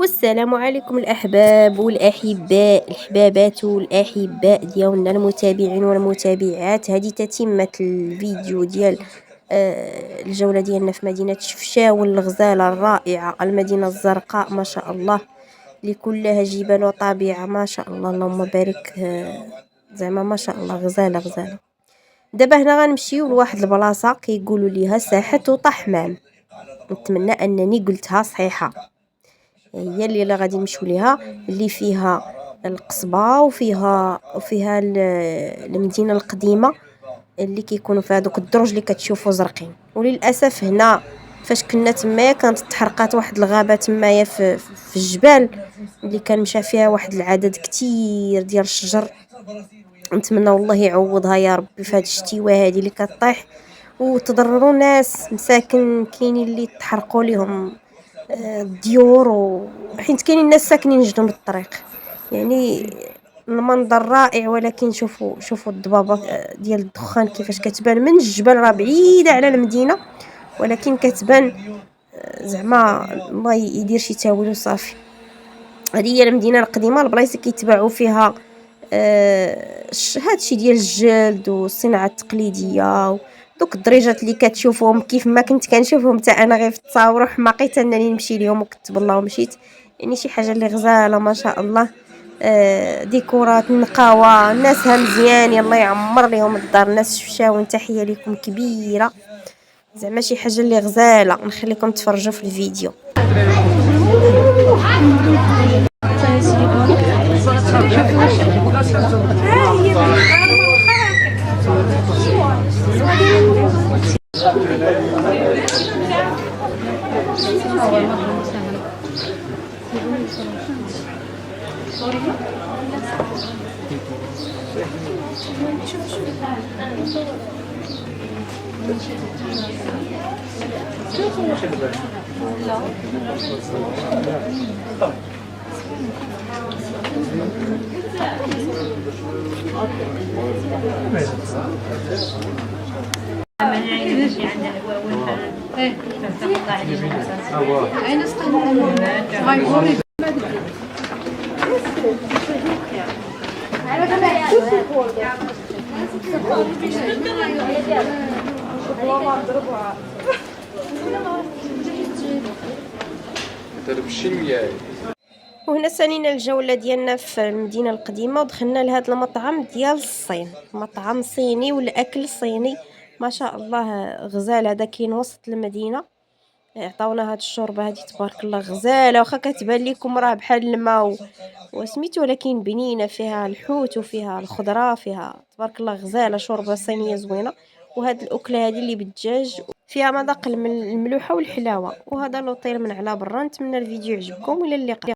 والسلام عليكم الأحباب والأحباء الحبابات والأحباء ديالنا المتابعين والمتابعات. هذه تتمة الفيديو ديال الجولة ديالنا في مدينة شفشاو الغزالة الرائعة، المدينة الزرقاء ما شاء الله اللي كلها جبال وطبيعة ما شاء الله اللهم بارك. زعما ما شاء الله غزالة غزالة. دابا هنا غنمشيو لواحد البلاصة كيقولوا ليها ساحة طحمام، نتمنى انني قلتها صحيحة. هي اللي غادي نمشيو ليها، اللي فيها القصبة وفيها المدينة القديمة اللي كيكونوا فيها دوك الدرج اللي كتشوفوا زرقين. وللاسف هنا فاش كنا تمايا كانت تحرقات واحد الغابة تمايا في الجبال اللي كان مشى فيها واحد العدد كتير ديال الشجر. نتمنى والله يعوضها يا ربي في هاد الشتيوه هادي اللي كطيح وتضرروا ناس مساكن، كاينين اللي تحرقوا لهم الديور وحيت كاينين ناس ساكنين جنب الطريق. يعني المنظر رائع، ولكن شوفوا الضبابه ديال الدخان كيفاش كتبان من الجبل، راه بعيده على المدينه ولكن كتبان زعما الله يدير شي تاويل وصافي. هذه هي المدينه القديمه، البلايص كيتباعوا فيها هادشي ديال الجلد والصناعه التقليديه دوك الدريجات اللي كتشوفوهم كيف ما كنت كنشوفهم حتى انا غير في التصاور، وحماقيت انني نمشي ليهم وكتب الله ومشيت. يعني شي حاجه اللي غزاله ما شاء الله. ديكورات نقاوه، ناسها مزيان، يلا يعمر ليهم الدار. ناس شفشاون تحيه لكم كبيره، زعما شي حاجه اللي غزاله. نخليكم تفرجوا في الفيديو. وهنا سالينا الجولة ديالنا في المدينة القديمة ودخلنا لهذا المطعم ديال الصين، مطعم صيني والاكل صيني ما شاء الله غزال. هذا كاين وسط المدينة، عطاونا هاد الشوربه هادي تبارك الله غزاله، واخا كتبان لكم راه بحال الماء وسميتو، ولكن بنينه فيها الحوت وفيها الخضره، فيها تبارك الله غزاله، شوربه صينيه زوينه. وهاد الاكله هادي اللي بالدجاج فيها مذاق الملوحه والحلاوه. وهذا لوطيل من على برا. نتمنى الفيديو يعجبكم، والى اللقاء.